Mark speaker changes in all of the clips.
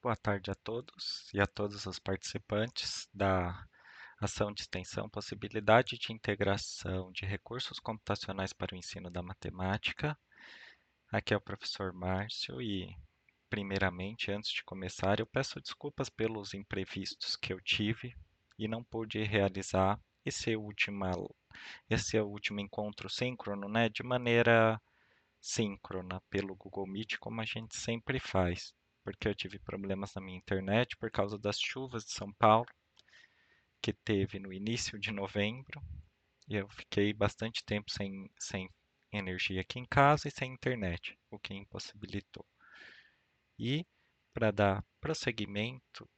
Speaker 1: Boa tarde a todos e a todos os participantes da ação de extensão Possibilidade de Integração de Recursos Computacionais para o Ensino da Matemática. Aqui é o professor Márcio e, primeiramente, antes de começar, eu peço desculpas pelos imprevistos que eu tive e não pude realizar esse último encontro síncrono, né, de maneira síncrona pelo Google Meet, como a gente sempre faz, porque eu tive problemas na minha internet por causa das chuvas de São Paulo, que teve no início de novembro, e eu fiquei bastante tempo sem energia aqui em casa e sem internet, o que impossibilitou. E para dar prosseguimento,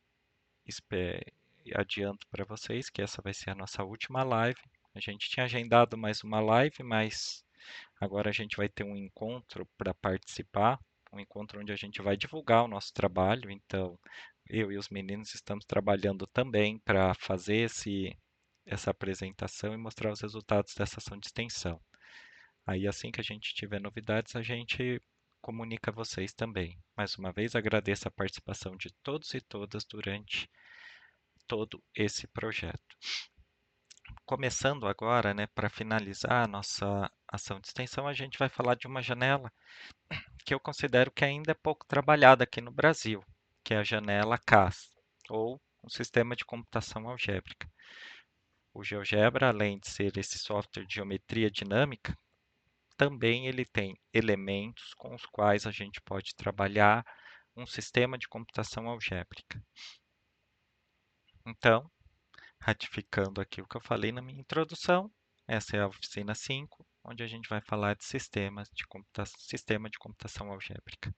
Speaker 1: adianto para vocês que essa vai ser a nossa última live. A gente tinha agendado mais uma live, mas agora a gente vai ter um encontro para participar, um encontro onde a gente vai divulgar o nosso trabalho. Então, eu e os meninos estamos trabalhando também para fazer essa apresentação e mostrar os resultados dessa ação de extensão. Aí, assim que a gente tiver novidades, a gente comunica a vocês também. Mais uma vez, agradeço a participação de todos e todas durante todo esse projeto. Começando agora, né, para finalizar a nossa ação de extensão, a gente vai falar de uma janela que eu considero que ainda é pouco trabalhada aqui no Brasil, que é a janela CAS, ou um sistema de computação algébrica. O GeoGebra, além de ser esse software de geometria dinâmica, também ele tem elementos com os quais a gente pode trabalhar um sistema de computação algébrica. Então, ratificando aqui o que eu falei na minha introdução, essa é a oficina 5, onde a gente vai falar de sistema de computação algébrica.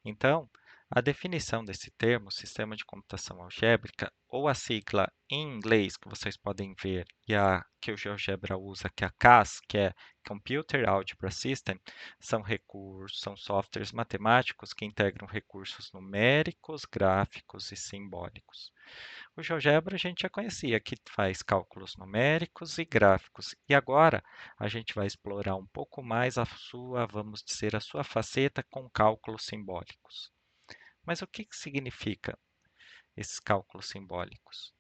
Speaker 1: Então, a definição desse termo, sistema de computação algébrica, ou a sigla em inglês que vocês podem ver e a que o GeoGebra usa, que é a CAS, que é Computer Algebra System, são softwares matemáticos que integram recursos numéricos, gráficos e simbólicos. O GeoGebra a gente já conhecia, que faz cálculos numéricos e gráficos. E agora a gente vai explorar um pouco mais vamos dizer, a sua faceta com cálculos simbólicos. Mas o que significa esses cálculos simbólicos?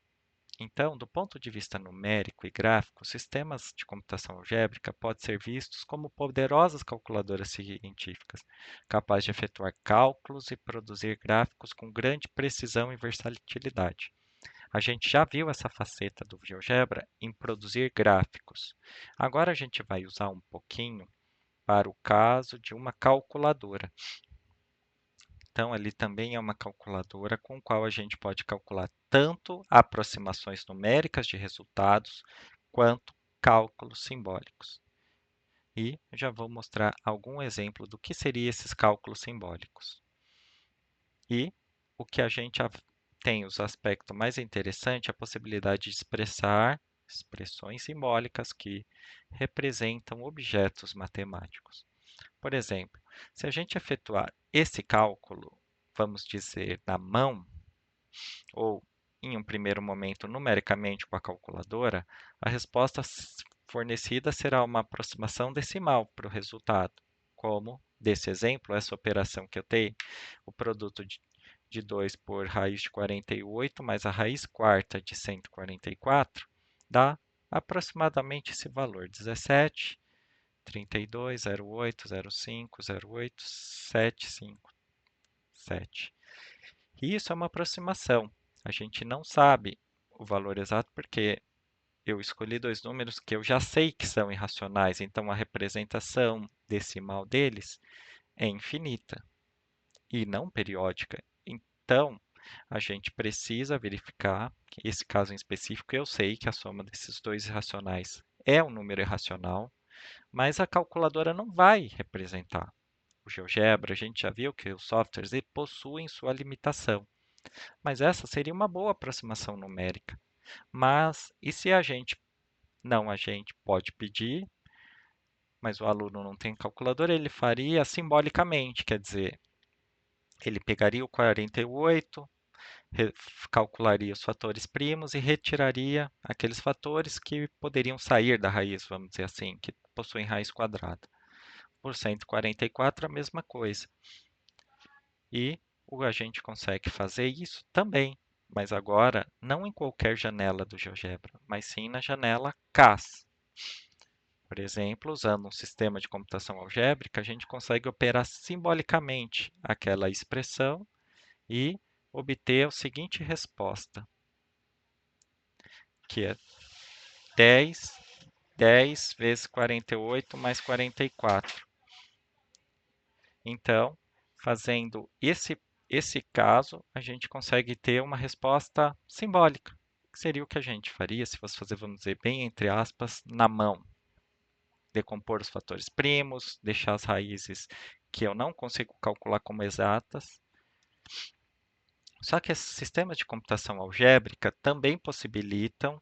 Speaker 1: Então, do ponto de vista numérico e gráfico, sistemas de computação algébrica podem ser vistos como poderosas calculadoras científicas, capazes de efetuar cálculos e produzir gráficos com grande precisão e versatilidade. A gente já viu essa faceta do GeoGebra em produzir gráficos. Agora a gente vai usar um pouquinho para o caso de uma calculadora. Então, ele também é uma calculadora com a qual a gente pode calcular tanto aproximações numéricas de resultados, quanto cálculos simbólicos. E já vou mostrar algum exemplo do que seriam esses cálculos simbólicos. E o que a gente tem os aspectos mais interessantes, a possibilidade de expressar expressões simbólicas que representam objetos matemáticos. Por exemplo, se a gente efetuar esse cálculo, vamos dizer, na mão, ou em um primeiro momento numericamente com a calculadora, a resposta fornecida será uma aproximação decimal para o resultado. Como desse exemplo, essa operação que eu tenho, o produto de 2 por raiz de 48 mais a raiz quarta de 144 dá aproximadamente esse valor, 17, 32, 08, 05, 08, 757. E isso é uma aproximação. A gente não sabe o valor exato porque eu escolhi dois números que eu já sei que são irracionais, então a representação decimal deles é infinita e não periódica. Então, a gente precisa verificar que esse caso em específico eu sei que a soma desses dois irracionais é um número irracional, mas a calculadora não vai representar. O GeoGebra, a gente já viu que os softwares possuem sua limitação, mas essa seria uma boa aproximação numérica. Mas e se a gente pode pedir, mas o aluno não tem calculadora, ele faria simbolicamente, quer dizer, ele pegaria o 48, calcularia os fatores primos e retiraria aqueles fatores que poderiam sair da raiz, vamos dizer assim, que possuem raiz quadrada. Por 144, a mesma coisa. E a gente consegue fazer isso também, mas agora não em qualquer janela do GeoGebra, mas sim na janela CAS. Por exemplo, usando um sistema de computação algébrica, a gente consegue operar simbolicamente aquela expressão e obter a seguinte resposta, que é 10 vezes 48 mais 44. Então, fazendo esse caso, a gente consegue ter uma resposta simbólica, que seria o que a gente faria se fosse fazer, vamos dizer, bem entre aspas, na mão. Decompor os fatores primos, deixar as raízes que eu não consigo calcular como exatas. Só que esses sistemas de computação algébrica também possibilitam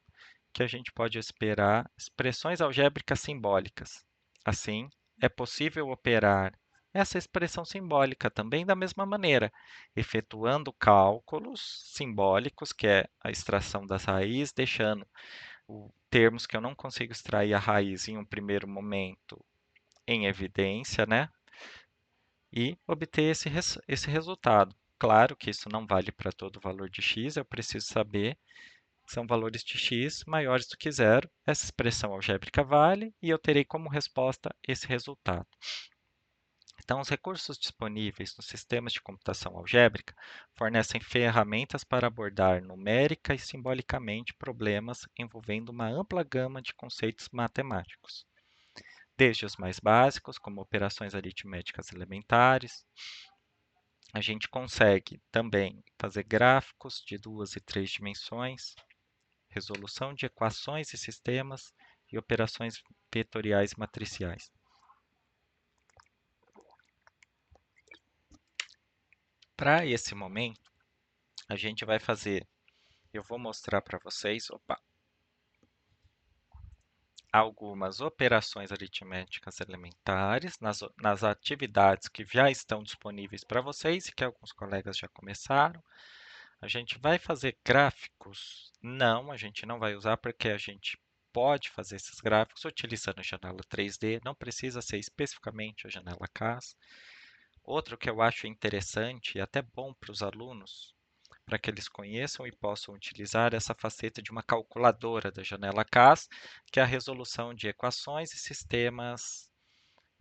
Speaker 1: que a gente pode esperar expressões algébricas simbólicas. Assim, é possível operar essa expressão simbólica também da mesma maneira, efetuando cálculos simbólicos, que é a extração das raízes, deixando termos que eu não consigo extrair a raiz em um primeiro momento em evidência, né? E obter esse resultado. Claro que isso não vale para todo o valor de x, eu preciso saber que são valores de x maiores do que zero. Essa expressão algébrica vale e eu terei como resposta esse resultado. Então, os recursos disponíveis nos sistemas de computação algébrica fornecem ferramentas para abordar numérica e simbolicamente problemas envolvendo uma ampla gama de conceitos matemáticos, desde os mais básicos, como operações aritméticas elementares. A gente consegue também fazer gráficos de 2 e 3 dimensões, resolução de equações e sistemas e operações vetoriais matriciais. Para esse momento, a gente vai fazer, eu vou mostrar para vocês, algumas operações aritméticas elementares nas atividades que já estão disponíveis para vocês e que alguns colegas já começaram. A gente vai fazer gráficos? Não, a gente não vai usar porque a gente pode fazer esses gráficos utilizando a janela 3D, não precisa ser especificamente a janela CAS. Outro que eu acho interessante e até bom para os alunos, para que eles conheçam e possam utilizar essa faceta de uma calculadora da janela CAS, que é a resolução de equações e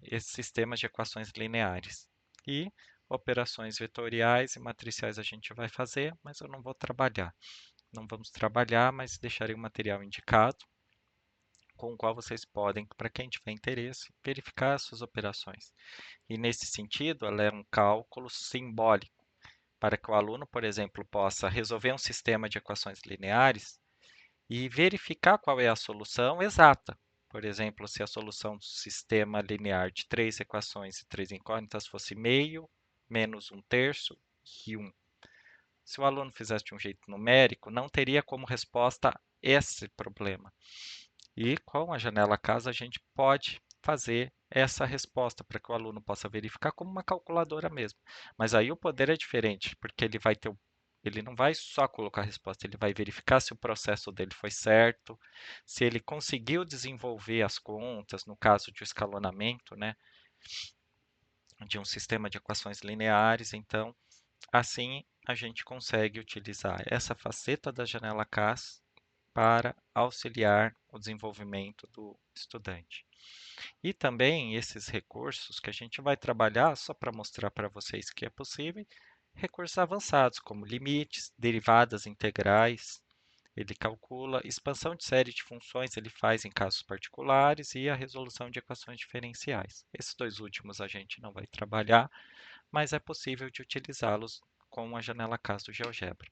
Speaker 1: esses sistemas de equações lineares. E operações vetoriais e matriciais a gente vai fazer, mas eu não vou trabalhar. Não vamos trabalhar, mas deixarei o material indicado, com o qual vocês podem, para quem tiver interesse, verificar as suas operações. E nesse sentido, ela é um cálculo simbólico, para que o aluno, por exemplo, possa resolver um sistema de equações lineares e verificar qual é a solução exata. Por exemplo, se a solução do sistema linear de 3 equações e 3 incógnitas fosse meio, menos 1/3 e 1. Se o aluno fizesse de um jeito numérico, não teria como resposta esse problema. E com a janela CAS a gente pode fazer essa resposta para que o aluno possa verificar como uma calculadora mesmo. Mas aí o poder é diferente, porque ele não vai só colocar a resposta, ele vai verificar se o processo dele foi certo, se ele conseguiu desenvolver as contas, no caso de um escalonamento, né, de um sistema de equações lineares. Então, assim a gente consegue utilizar essa faceta da janela CAS para auxiliar o desenvolvimento do estudante. E também esses recursos que a gente vai trabalhar, só para mostrar para vocês que é possível, recursos avançados, como limites, derivadas integrais, ele calcula, expansão de série de funções ele faz em casos particulares e a resolução de equações diferenciais. Esses dois últimos a gente não vai trabalhar, mas é possível de utilizá-los com a janela CAS do GeoGebra.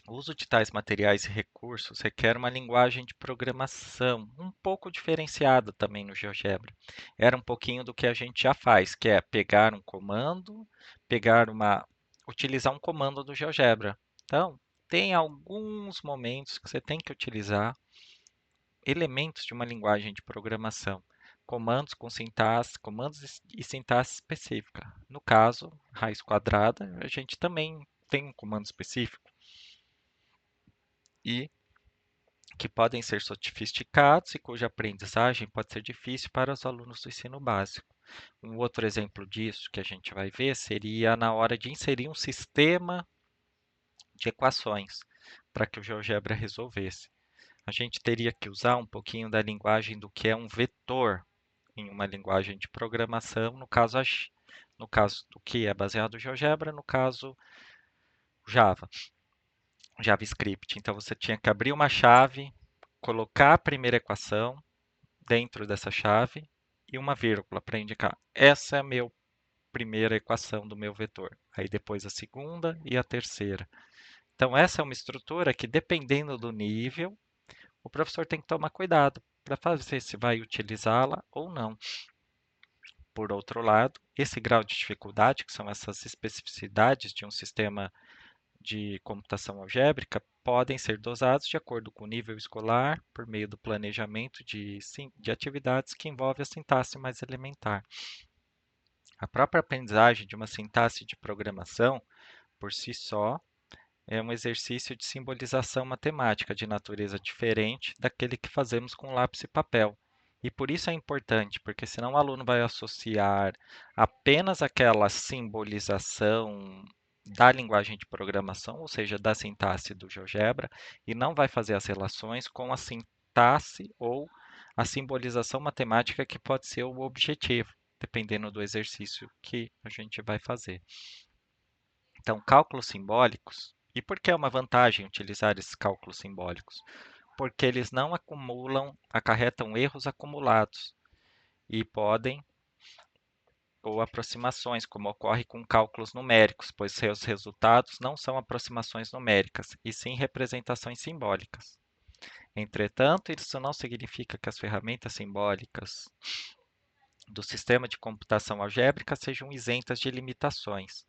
Speaker 1: O uso de tais materiais e recursos requer uma linguagem de programação um pouco diferenciada também no GeoGebra. Era um pouquinho do que a gente já faz, que é pegar um comando, utilizar um comando do GeoGebra. Então, tem alguns momentos que você tem que utilizar elementos de uma linguagem de programação, comandos com sintaxe, comandos e sintaxe específica. No caso, raiz quadrada, a gente também tem um comando específico. E que podem ser sofisticados e cuja aprendizagem pode ser difícil para os alunos do ensino básico. Um outro exemplo disso que a gente vai ver seria na hora de inserir um sistema de equações para que o GeoGebra resolvesse. A gente teria que usar um pouquinho da linguagem do que é um vetor em uma linguagem de programação, no caso do que é baseado no GeoGebra, no caso Java, JavaScript. Então você tinha que abrir uma chave, colocar a primeira equação dentro dessa chave e uma vírgula para indicar essa é a minha primeira equação do meu vetor. Aí depois a segunda e a terceira. Então essa é uma estrutura que, dependendo do nível, o professor tem que tomar cuidado para fazer se vai utilizá-la ou não. Por outro lado, esse grau de dificuldade, que são essas especificidades de um sistema de computação algébrica, podem ser dosados de acordo com o nível escolar, por meio do planejamento de atividades que envolvem a sintaxe mais elementar. A própria aprendizagem de uma sintaxe de programação, por si só, é um exercício de simbolização matemática de natureza diferente daquele que fazemos com lápis e papel. E por isso é importante, porque senão o aluno vai associar apenas aquela simbolização da linguagem de programação, ou seja, da sintaxe do GeoGebra, e não vai fazer as relações com a sintaxe ou a simbolização matemática que pode ser o objetivo, dependendo do exercício que a gente vai fazer. Então, cálculos simbólicos. E por que é uma vantagem utilizar esses cálculos simbólicos? Porque eles não acarretam erros acumulados e podem, ou aproximações, como ocorre com cálculos numéricos, pois seus resultados não são aproximações numéricas, e sim representações simbólicas. Entretanto, isso não significa que as ferramentas simbólicas do sistema de computação algébrica sejam isentas de limitações.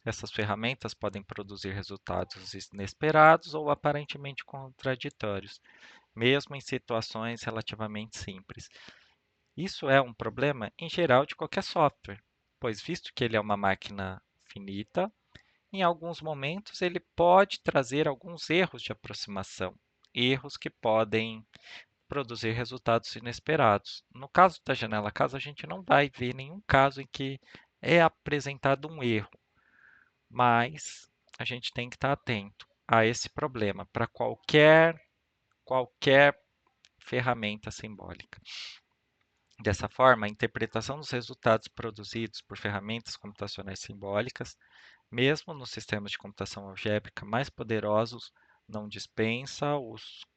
Speaker 1: Essas ferramentas podem produzir resultados inesperados ou aparentemente contraditórios, mesmo em situações relativamente simples. Isso é um problema em geral de qualquer software, pois, visto que ele é uma máquina finita, em alguns momentos ele pode trazer alguns erros de aproximação, erros que podem produzir resultados inesperados. No caso da janela caso, a gente não vai ver nenhum caso em que é apresentado um erro, mas a gente tem que estar atento a esse problema para qualquer ferramenta simbólica. Dessa forma, a interpretação dos resultados produzidos por ferramentas computacionais simbólicas, mesmo nos sistemas de computação algébrica mais poderosos, não dispensa ou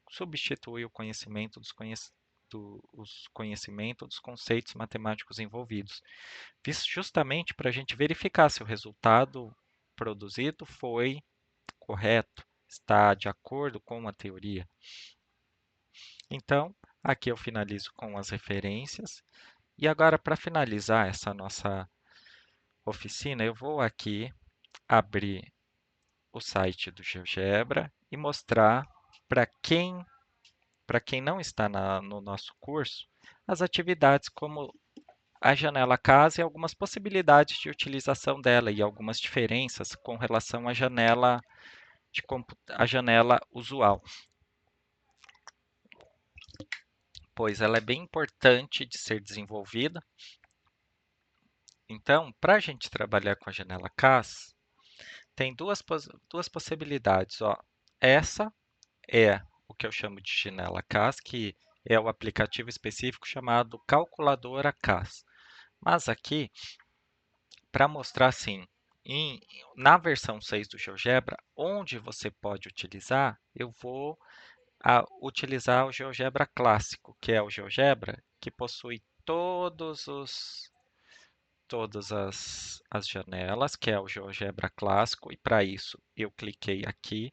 Speaker 1: substitui o conhecimento dos conceitos matemáticos envolvidos. Isso justamente para a gente verificar se o resultado produzido foi correto, está de acordo com a teoria. Então, aqui eu finalizo com as referências. E agora, para finalizar essa nossa oficina, eu vou aqui abrir o site do GeoGebra e mostrar para quem não está no nosso curso as atividades como a janela casa e algumas possibilidades de utilização dela e algumas diferenças com relação à janela usual, pois ela é bem importante de ser desenvolvida. Então, para a gente trabalhar com a janela CAS, tem duas possibilidades. Ó. Essa é o que eu chamo de janela CAS, que é o aplicativo específico chamado Calculadora CAS. Mas aqui, para mostrar assim, na versão 6 do GeoGebra, onde você pode utilizar, eu vou utilizar o GeoGebra clássico, que é o GeoGebra que possui todas as janelas, que é o GeoGebra clássico, e para isso eu cliquei aqui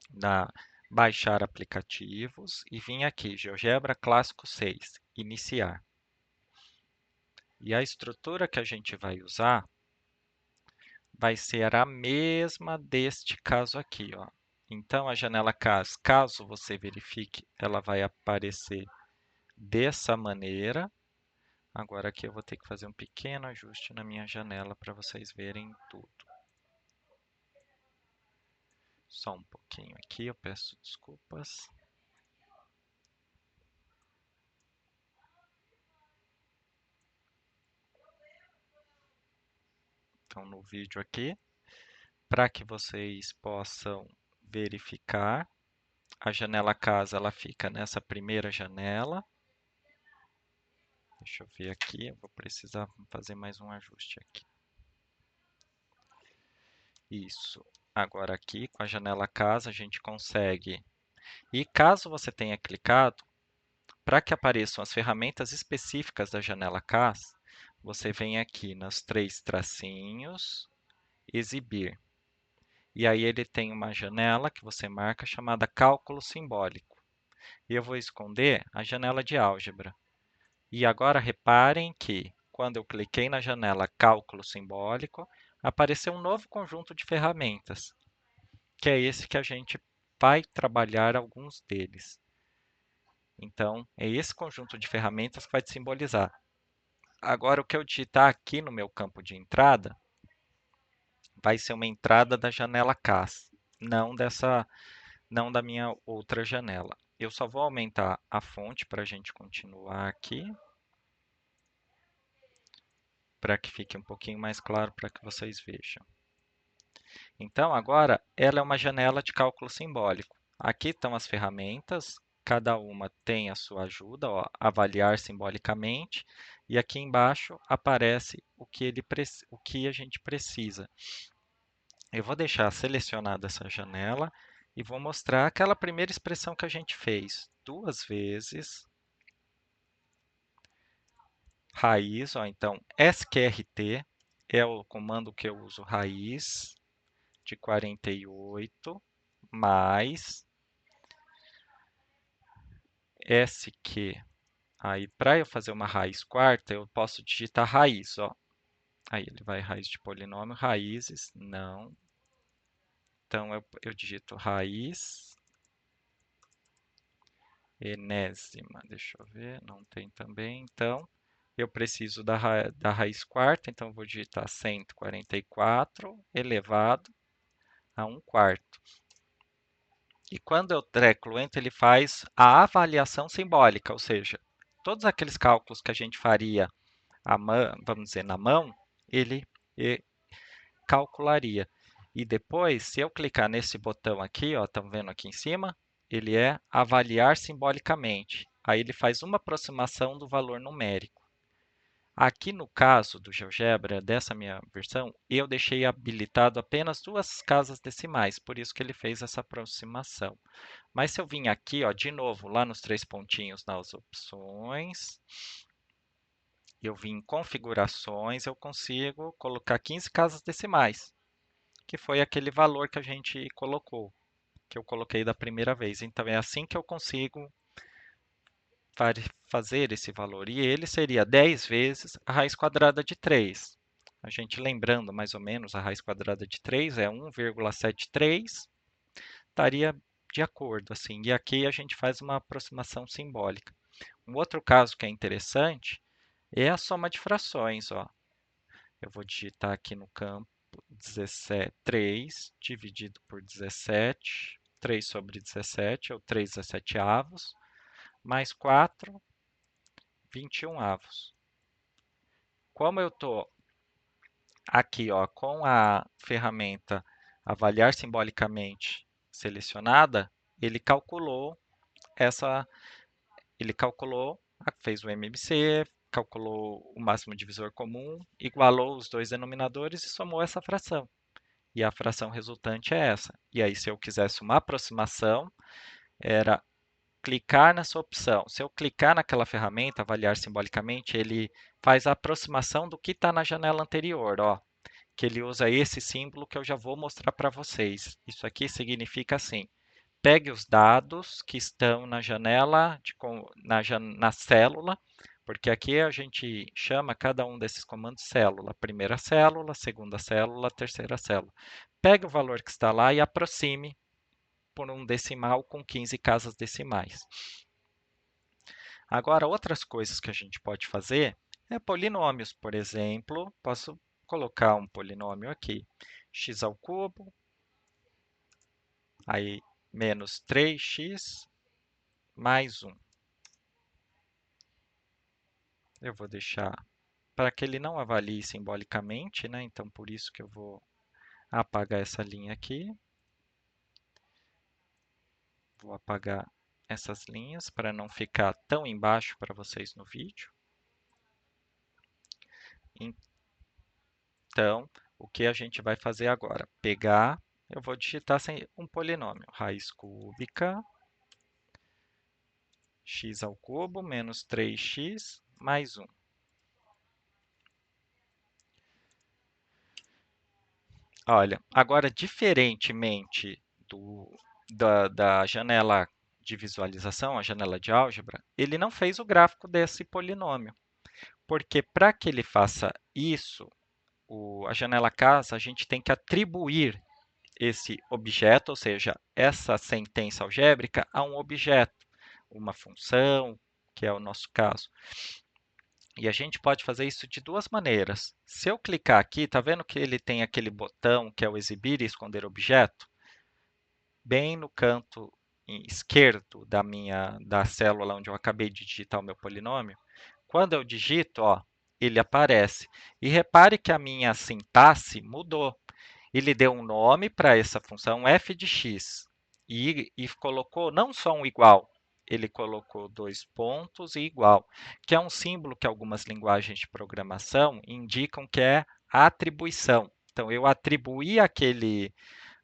Speaker 1: na baixar aplicativos e vim aqui, GeoGebra clássico 6, iniciar. E a estrutura que a gente vai usar vai ser a mesma deste caso aqui, ó. Então, a janela caso você verifique, ela vai aparecer dessa maneira. Agora aqui eu vou ter que fazer um pequeno ajuste na minha janela para vocês verem tudo. Só um pouquinho aqui, eu peço desculpas. então no vídeo aqui, para que vocês possam verificar. A janela casa ela fica nessa primeira janela. Deixa eu ver aqui, eu vou precisar fazer mais um ajuste aqui. Isso. Agora aqui, com a janela casa, a gente consegue. E caso você tenha clicado, para que apareçam as ferramentas específicas da janela CAS, você vem aqui nos 3 tracinhos, exibir. E aí ele tem uma janela que você marca chamada cálculo simbólico. E eu vou esconder a janela de álgebra. E agora reparem que, quando eu cliquei na janela cálculo simbólico, apareceu um novo conjunto de ferramentas, que é esse que a gente vai trabalhar alguns deles. Então, é esse conjunto de ferramentas que vai te simbolizar. Agora, o que eu digitar aqui no meu campo de entrada vai ser uma entrada da janela CAS, não da minha outra janela. Eu só vou aumentar a fonte para a gente continuar aqui, para que fique um pouquinho mais claro para que vocês vejam. Então, agora, ela é uma janela de cálculo simbólico. Aqui estão as ferramentas, cada uma tem a sua ajuda, ó, avaliar simbolicamente, e aqui embaixo aparece o que a gente precisa. Eu vou deixar selecionada essa janela e vou mostrar aquela primeira expressão que a gente fez. 2 vezes raiz, ó, então sqrt é o comando que eu uso, raiz de 48 mais SQ. Aí, para eu fazer uma raiz quarta, eu posso digitar raiz, ó. Aí ele vai raiz de polinômio, raízes, não. Então, eu digito raiz enésima, deixa eu ver, não tem também. Então, eu preciso da raiz quarta, então eu vou digitar 144 elevado a 1 quarto. E quando eu teclo Enter, ele faz a avaliação simbólica, ou seja, todos aqueles cálculos que a gente faria, vamos dizer, na mão, ele calcularia. E depois, se eu clicar nesse botão aqui, estão vendo aqui em cima? Ele é avaliar simbolicamente. Aí ele faz uma aproximação do valor numérico. Aqui no caso do GeoGebra, dessa minha versão, eu deixei habilitado apenas 2 casas decimais, por isso que ele fez essa aproximação. Mas se eu vim aqui, de novo, lá nos 3 pontinhos nas opções, eu vim em configurações, eu consigo colocar 15 casas decimais, que foi aquele valor que a gente colocou, que eu coloquei da primeira vez. Então, é assim que eu consigo fazer esse valor. E ele seria 10 vezes a raiz quadrada de 3. A gente lembrando mais ou menos, a raiz quadrada de 3 é 1,73, estaria de acordo, assim. E aqui a gente faz uma aproximação simbólica. Um outro caso que é interessante é a soma de frações, ó. Eu vou digitar aqui no campo 17, 3 dividido por 17, 3 sobre 17, ou 3 17avos, mais 4, 21 avos. Como eu estou aqui com a ferramenta avaliar simbolicamente selecionada, ele calculou fez o MMC, calculou o máximo divisor comum, igualou os dois denominadores e somou essa fração. E a fração resultante é essa. E aí, se eu quisesse uma aproximação, era clicar nessa opção. Se eu clicar naquela ferramenta, avaliar simbolicamente, ele faz a aproximação do que está na janela anterior, ó, que ele usa esse símbolo que eu já vou mostrar para vocês. Isso aqui significa assim, pegue os dados que estão na janela, na célula, porque aqui a gente chama cada um desses comandos célula. Primeira célula, segunda célula, terceira célula. Pegue o valor que está lá e aproxime por um decimal com 15 casas decimais. Agora, outras coisas que a gente pode fazer é polinômios, por exemplo. Posso colocar um polinômio aqui, x ao cubo, aí menos 3x mais 1. Eu vou deixar para que ele não avalie simbolicamente, né? Então, por isso que eu vou apagar essa linha aqui. Vou apagar essas linhas para não ficar tão embaixo para vocês no vídeo. Então, o que a gente vai fazer agora? Pegar, eu vou digitar um polinômio, raiz cúbica, x ao cubo menos 3x mais 1. Olha, agora, diferentemente da janela de visualização, a janela de álgebra, ele não fez o gráfico desse polinômio, porque para que ele faça isso, a janela casa, a gente tem que atribuir esse objeto, ou seja, essa sentença algébrica, a um objeto, uma função, que é o nosso caso. E a gente pode fazer isso de duas maneiras. Se eu clicar aqui, está vendo que ele tem aquele botão que é o exibir e esconder objeto? Bem no canto esquerdo da célula onde eu acabei de digitar o meu polinômio. Quando eu digito, ó, ele aparece. E repare que a minha sintaxe mudou. Ele deu um nome para essa função f de x e colocou não só um igual, ele colocou dois pontos e igual, que é um símbolo que algumas linguagens de programação indicam que é a atribuição. Então, eu atribuí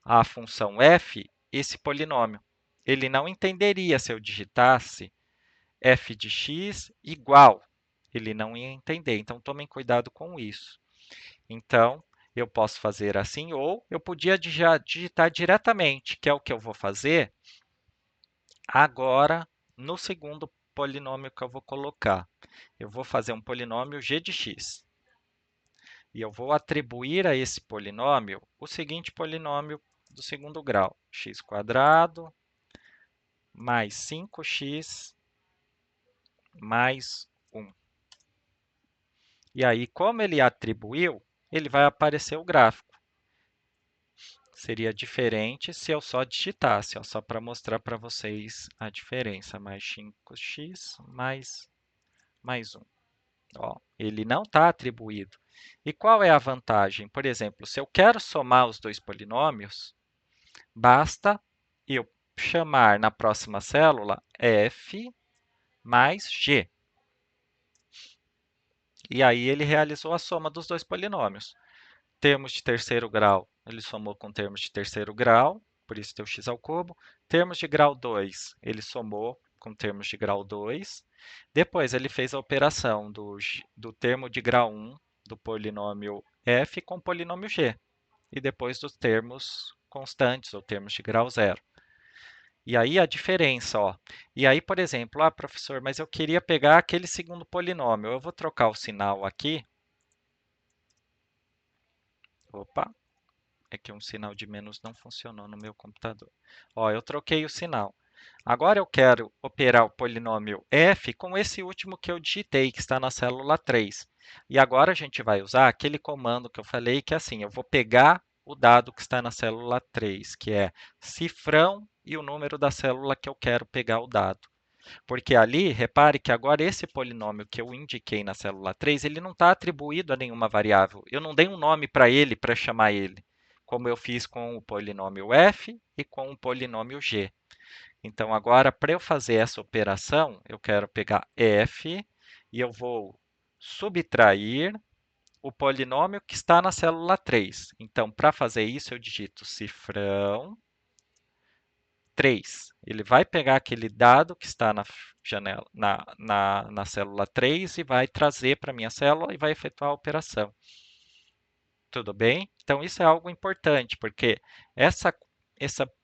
Speaker 1: à função f esse polinômio. Ele não entenderia se eu digitasse f de x igual. Ele não ia entender. Então, tomem cuidado com isso. Então, eu posso fazer assim, ou eu podia digitar diretamente, que é o que eu vou fazer agora no segundo polinômio que eu vou colocar. Eu vou fazer um polinômio g de x. E eu vou atribuir a esse polinômio o seguinte polinômio do segundo grau, x² mais 5x mais 1. E aí, como ele atribuiu, ele vai aparecer o gráfico. Seria diferente se eu só digitasse, ó, só para mostrar para vocês a diferença. Mais 5x mais 1. Ó, ele não está atribuído. E qual é a vantagem? Por exemplo, se eu quero somar os dois polinômios, basta eu chamar na próxima célula f mais g. E aí ele realizou a soma dos dois polinômios. Termos de terceiro grau, ele somou com termos de terceiro grau, por isso tem o x ao cubo. Termos de grau 2, ele somou com termos de grau 2. Depois, ele fez a operação do termo de grau 1 do polinômio f com o polinômio g. E depois dos termos constantes, ou termos de grau 0. E aí a diferença, ó. E aí, por exemplo, professor, mas eu queria pegar aquele segundo polinômio. Eu vou trocar o sinal aqui. Opa, é que um sinal de menos não funcionou no meu computador. Ó, eu troquei o sinal. Agora eu quero operar o polinômio f com esse último que eu digitei, que está na célula 3. E agora a gente vai usar aquele comando que eu falei, que é assim, eu vou pegar o dado que está na célula 3, que é cifrão e o número da célula que eu quero pegar o dado. Porque ali, repare que agora esse polinômio que eu indiquei na célula 3, ele não está atribuído a nenhuma variável. Eu não dei um nome para ele, para chamar ele, como eu fiz com o polinômio f e com o polinômio g. Então, agora, para eu fazer essa operação, eu quero pegar f e eu vou subtrair o polinômio que está na célula 3. Então, para fazer isso, eu digito cifrão 3. Ele vai pegar aquele dado que está na janela, na célula 3 e vai trazer para a minha célula e vai efetuar a operação. Tudo bem? Então, isso é algo importante, porque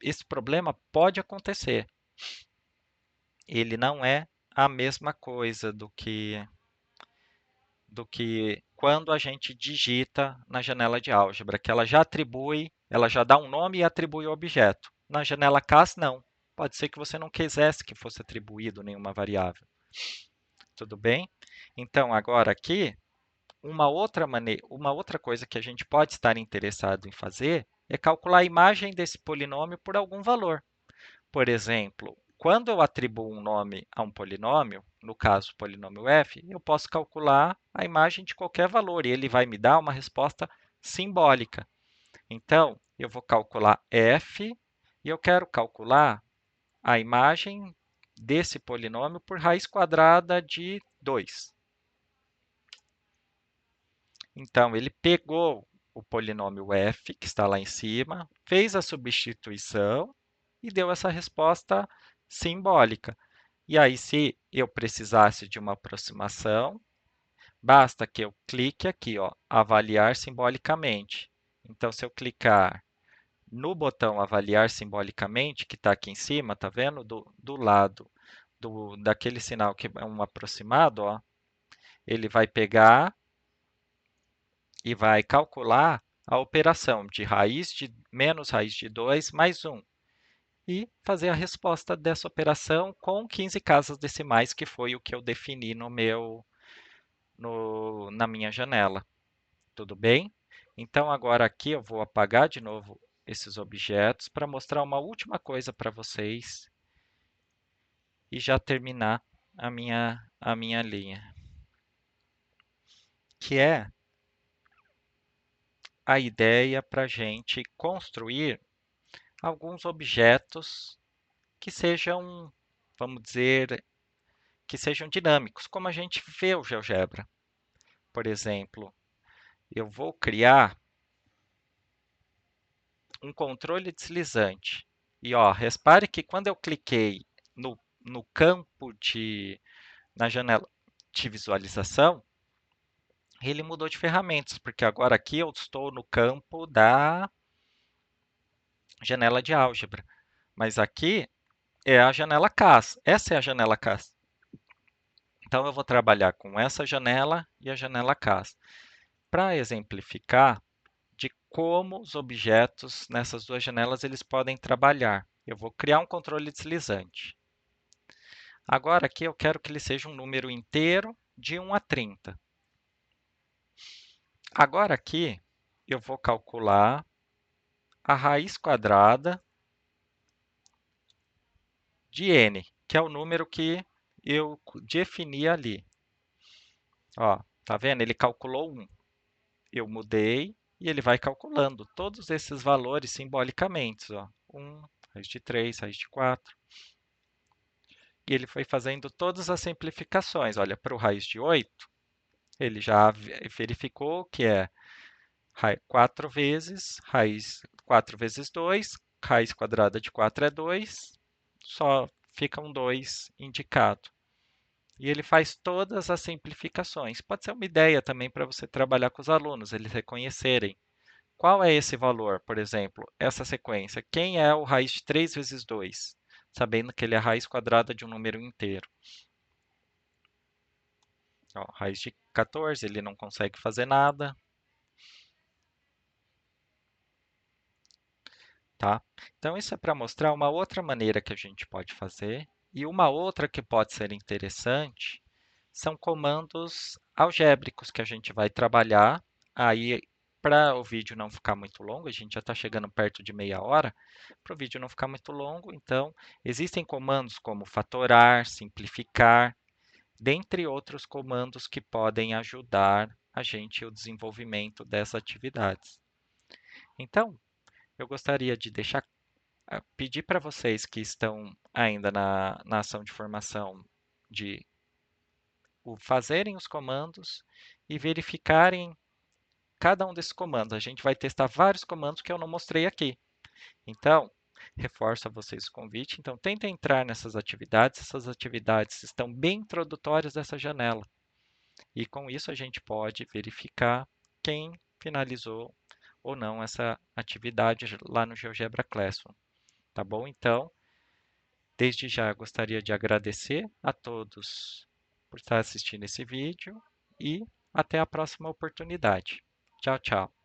Speaker 1: esse problema pode acontecer. Ele não é a mesma coisa do que quando a gente digita na janela de álgebra, que ela já atribui, ela já dá um nome e atribui o objeto. Na janela CAS, não. Pode ser que você não quisesse que fosse atribuído nenhuma variável. Tudo bem? Então, agora aqui, uma outra coisa que a gente pode estar interessado em fazer é calcular a imagem desse polinômio por algum valor. Por exemplo, Quando eu atribuo um nome a um polinômio, no caso, o polinômio f, eu posso calcular a imagem de qualquer valor e ele vai me dar uma resposta simbólica. Então, eu vou calcular f e eu quero calcular a imagem desse polinômio por raiz quadrada de 2. Então, ele pegou o polinômio f, que está lá em cima, fez a substituição e deu essa resposta simbólica. E aí, se eu precisasse de uma aproximação, basta que eu clique aqui, ó, avaliar simbolicamente. Então, se eu clicar no botão avaliar simbolicamente, que está aqui em cima, tá vendo? Do lado daquele sinal que é um aproximado, ó, ele vai pegar e vai calcular a operação de raiz de menos raiz de 2 mais 1 e fazer a resposta dessa operação com 15 casas decimais, que foi o que eu defini na minha janela. Tudo bem? Então, agora aqui eu vou apagar de novo esses objetos para mostrar uma última coisa para vocês e já terminar a minha linha, que é a ideia para a gente construir alguns objetos que sejam, vamos dizer, que sejam dinâmicos, como a gente vê o GeoGebra. Por exemplo, eu vou criar um controle deslizante. E ó, repare que quando eu cliquei no campo na janela de visualização, ele mudou de ferramentas, porque agora aqui eu estou no campo da janela de álgebra. Mas aqui é a janela CAS. Essa é a janela CAS. Então, eu vou trabalhar com essa janela e a janela CAS. Para exemplificar de como os objetos nessas duas janelas eles podem trabalhar, eu vou criar um controle deslizante. Agora, aqui eu quero que ele seja um número inteiro de 1 a 30. Agora, aqui, eu vou calcular a raiz quadrada de n, que é o número que eu defini ali. Ó, tá vendo? Ele calculou 1. Eu mudei e ele vai calculando todos esses valores simbolicamente. Ó. 1, raiz de 3, raiz de 4. E ele foi fazendo todas as simplificações. Olha, para o raiz de 8, ele já verificou que é 4 vezes, raiz 4 vezes 2, raiz quadrada de 4 é 2, só fica um 2 indicado. E ele faz todas as simplificações. Pode ser uma ideia também para você trabalhar com os alunos, eles reconhecerem. Qual é esse valor, por exemplo, essa sequência? Quem é o raiz de 3 vezes 2? Sabendo que ele é a raiz quadrada de um número inteiro. Ó, raiz de 14, ele não consegue fazer nada. Tá? Então, isso é para mostrar uma outra maneira que a gente pode fazer. E uma outra que pode ser interessante são comandos algébricos que a gente vai trabalhar. Aí, para o vídeo não ficar muito longo, a gente já está chegando perto de meia hora, para o vídeo não ficar muito longo, então, existem comandos como fatorar, simplificar, dentre outros comandos que podem ajudar a gente o desenvolvimento dessas atividades. Então, eu gostaria de pedir para vocês que estão ainda na ação de formação de fazerem os comandos e verificarem cada um desses comandos. A gente vai testar vários comandos que eu não mostrei aqui. Então, reforço a vocês o convite. Então, tentem entrar nessas atividades. Essas atividades estão bem introdutórias dessa janela. E com isso a gente pode verificar quem finalizou ou não essa atividade lá no GeoGebra Classroom. Tá bom? Então, desde já gostaria de agradecer a todos por estar assistindo esse vídeo e até a próxima oportunidade. Tchau, tchau.